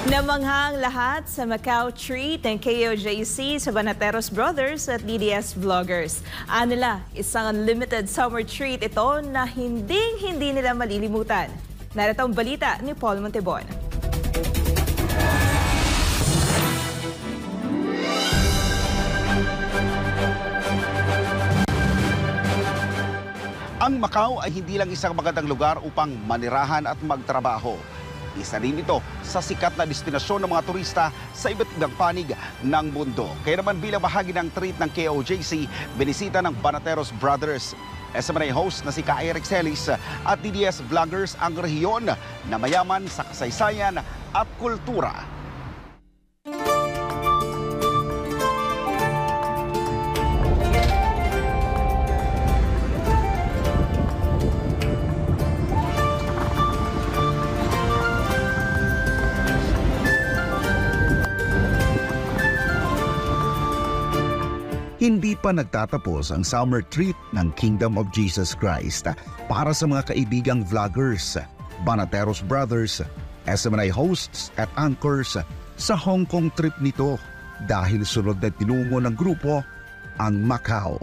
Namanghang lahat sa Macau treat ng KOJC sa Banateros Brothers at DDS Vloggers. Nila, isang unlimited summer treat ito na hindi nila malilimutan. Narito ang balita ni Paul Montebon. Ang Macau ay hindi lang isang magandang lugar upang manirahan at magtrabaho. Isa rin ito sa sikat na destinasyon ng mga turista sa iba't ibang panig ng mundo. Kaya naman bilang bahagi ng treat ng KOJC, binisita ng Banateros Brothers. SMNA host na si Eric Celis at DDS Vloggers ang rehiyon na mayaman sa kasaysayan at kultura. Hindi pa nagtatapos ang summer treat ng Kingdom of Jesus Christ para sa mga kaibigang vloggers, Banateros Brothers, SMNI hosts at anchors sa Hong Kong trip nito dahil sunod na tinungo ng grupo ang Macau.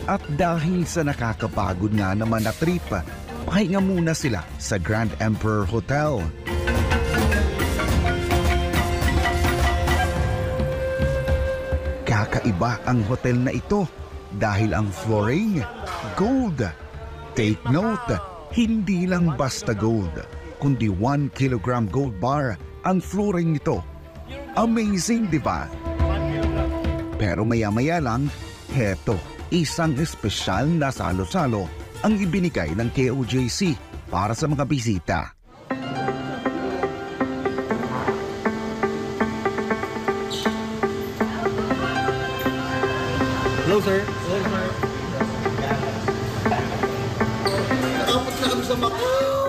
At dahil sa nakakapagod nga naman na trip, pahinga muna sila sa Grand Emperor Hotel. Kakaiba ang hotel na ito dahil ang flooring, gold. Take note, hindi lang basta gold, kundi 1 kilogram gold bar ang flooring nito. Amazing, di ba? Pero maya-maya lang, heto. Isang espesyal na salo-salo ang ibinigay ng KOJC para sa mga bisita. Hello, sir. Hello, sir. Nakapot na kami sa Macau.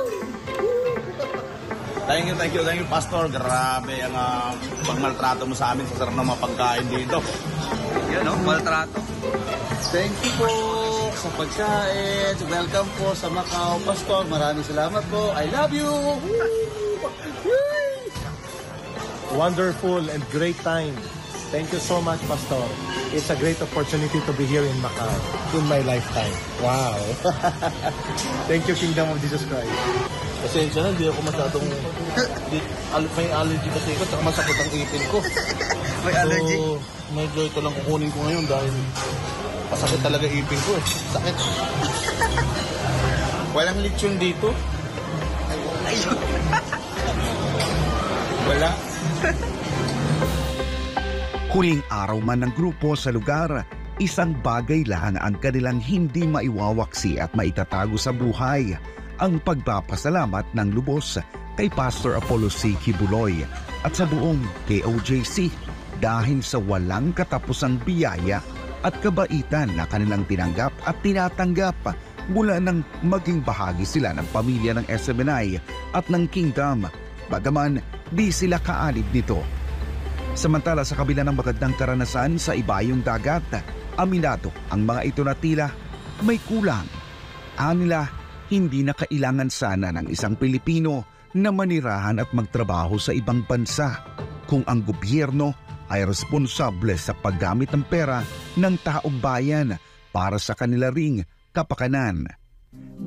Thank you, Pastor. Grabe ang pagmaltrato mo sa amin sa sarap ng mga pagkain dito. Yan, maltrato. Thank you po sa pagkain. Welcome po sa Macau, Pastor. Maraming salamat po. I love you. Wonderful and great time. Thank you so much, Pastor. It's a great opportunity to be here in Macau in my lifetime. Wow. Thank you, Kingdom of Jesus Christ. Pasensya na, hindi ako masyadong... may allergy kasi ko, tsaka masakit ang ipin ko. May allergy? So, medyo ito lang kukunin ko ngayon dahil pasakit talaga ipin ko eh. Sakit. Walang lechon dito. Wala. Huling araw man ng grupo sa lugar, isang bagay lang ang kanilang hindi maiwawaksi at maitatago sa buhay, ang pagpapasalamat ng lubos kay Pastor Apollo C. Kibuloy at sa buong KOJC dahil sa walang katapusang biyaya at kabaitan na kanilang tinanggap at tinatanggap mula nang maging bahagi sila ng pamilya ng SMNI at ng Kingdom, bagaman di sila kaalib nito. Samantala sa kabila ng magandang karanasan sa ibayong dagat, aminado ang mga ito na tila may kulang. Anila, hindi na kailangan sana ng isang Pilipino na manirahan at magtrabaho sa ibang bansa kung ang gobyerno ay responsable sa paggamit ng pera ng taong bayan para sa kanila ring kapakanan.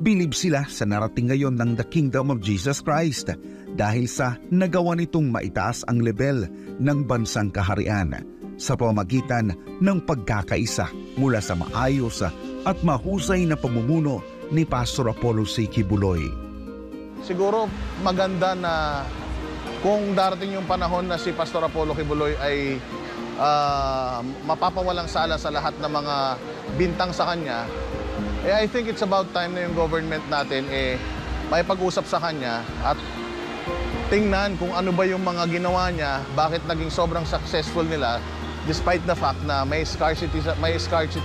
Bilib sila sa narating ngayon ng The Kingdom of Jesus Christ dahil sa nagawa nitong maitaas ang level ng bansang kaharian sa pamamagitan ng pagkakaisa mula sa maayos at mahusay na pamumuno ni Pastor Apollo C. Kibuloy. Siguro maganda na kung darating yung panahon na si Pastor Apollo Kibuloy ay mapapawalang sala sa lahat ng mga bintang sa kanya, I think it's about time na yung government natin may pag-usap sa kanya at tingnan kung ano ba yung mga ginawa niya, bakit naging sobrang successful nila despite the fact na may scarcity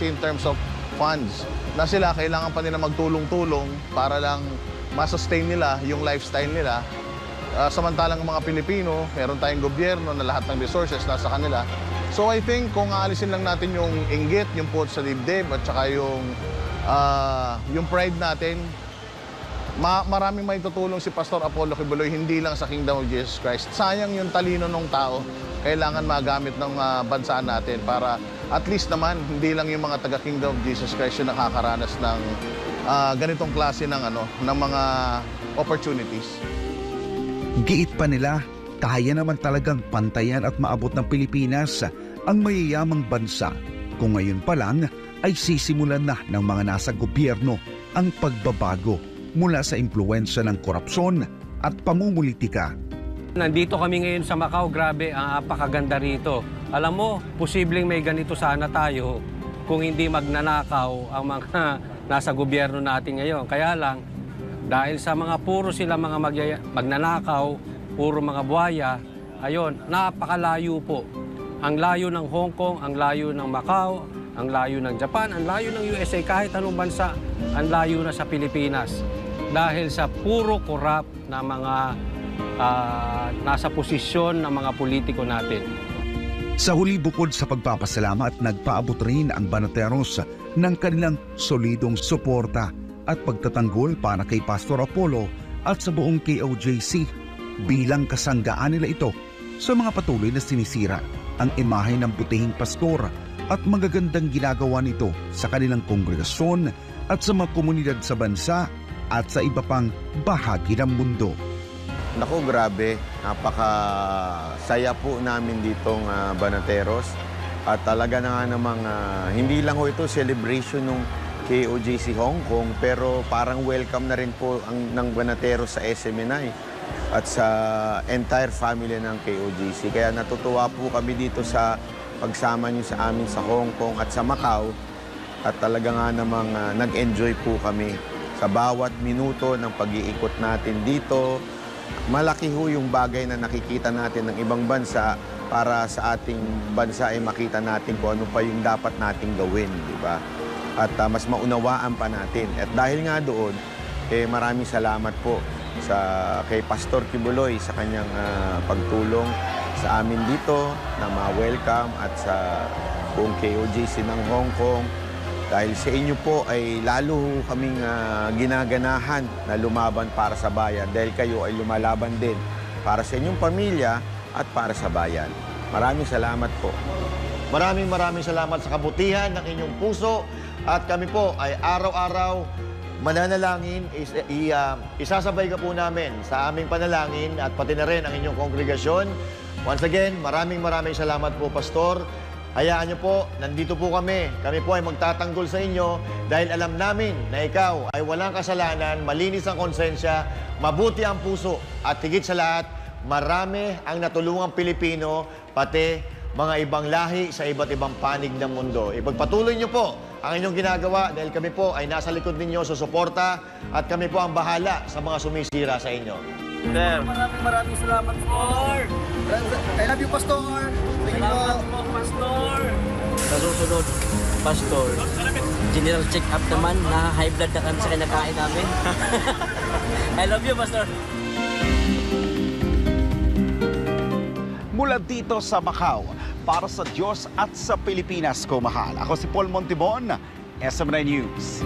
in terms of funds, na sila kailangan pa nila magtulong-tulong para lang masustain nila yung lifestyle nila. Samantalang mga Pilipino, meron tayong gobyerno na lahat ng resources nasa kanila. So I think kung aalisin lang natin yung inggit, yung puot sa dibdib at saka yung pride natin, maraming may tutulong si Pastor Apollo Kibuloy, hindi lang sa Kingdom of Jesus Christ. Sayang yung talino ng tao, kailangan magamit ng bansa natin para at least naman hindi lang yung mga taga Kingdom of Jesus Christ yung nakakaranas ng ganitong klase ng mga opportunities. Giit pa nila, kaya naman talagang pantayan at maabot ng Pilipinas ang mayayamang bansa kung ngayon pa lang ay sisimulan na ng mga nasa gobyerno ang pagbabago mula sa impluwensya ng korupsyon at pamumulitika. Nandito kami ngayon sa Macau, grabe, ang apakaganda rito. Alam mo, posibleng may ganito sana tayo kung hindi magnanakaw ang mga nasa gobyerno natin ngayon. Kaya lang, dahil sa mga puro sila mga magnanakaw, puro mga buhaya, ayun, napakalayo po. Ang layo ng Hong Kong, ang layo ng Macau, ang layo ng Japan, ang layo ng USA, kahit anong bansa, ang layo na sa Pilipinas. Dahil sa puro korap na mga nasa posisyon ng mga politiko natin. Sa huli, bukod sa pagpapasalamat, nagpaabot rin ang Banateros ng kanilang solidong suporta at pagtatanggol para kay Pastor Apollo at sa buong KOJC bilang kasanggaan nila ito sa mga patuloy na sinisira ang imahe ng butihing pastor at magagandang ginagawa nito sa kanilang kongregasyon at sa mga komunidad sa bansa at sa iba pang bahagi ng mundo. Naku, grabe. Napakasaya po namin ditong Banateros. At talaga na nga namang hindi lang ho ito celebration ng KOJC Hong Kong, pero parang welcome na rin po ng Banateros sa SMNI at sa entire family ng KOJC. Kaya natutuwa po kami dito sa pagsama niyo sa amin sa Hong Kong at sa Macau. At talaga nga namang nag-enjoy po kami sa bawat minuto ng pag-iikot natin dito. Malaki ho yung bagay na nakikita natin ng ibang bansa para sa ating bansa ay makita natin kung ano pa yung dapat nating gawin, di ba? At mas maunawaan pa natin. At dahil nga doon, maraming salamat po kay Pastor Kibuloy sa kanyang pagtulong sa amin dito na ma-welcome at sa buong KOJC ng Hong Kong. Dahil sa inyo po ay lalo kaming ginaganahan na lumaban para sa bayan dahil kayo ay lumalaban din para sa inyong pamilya at para sa bayan. Maraming salamat po. Maraming salamat sa kabutihan ng inyong puso at kami po ay araw-araw mananalangin. Isasabay ka po namin sa aming panalangin at pati na rin ang inyong kongregasyon. Once again, maraming salamat po, Pastor. Hayaan niyo po, nandito po kami. Kami po ay magtatanggol sa inyo dahil alam namin na ikaw ay walang kasalanan, malinis ang konsensya, mabuti ang puso at higit sa lahat, marami ang natulungang Pilipino, pati mga ibang lahi sa iba't ibang panig ng mundo. Ipagpatuloy niyo po ang inyong ginagawa dahil kami po ay nasa likod ninyo sa suporta at kami po ang bahala sa mga sumisira sa inyo. Sir, maraming salamat, Pastor. I love you, Pastor. Salamat po, Pastor. Sa susunod, Pastor, general check-up naman, na high blood na kami sa kinakain namin. I love you, Pastor. Mula dito sa Macau, para sa Diyos at sa Pilipinas ko mahal. Ako si Paul Montibon, SMNI News.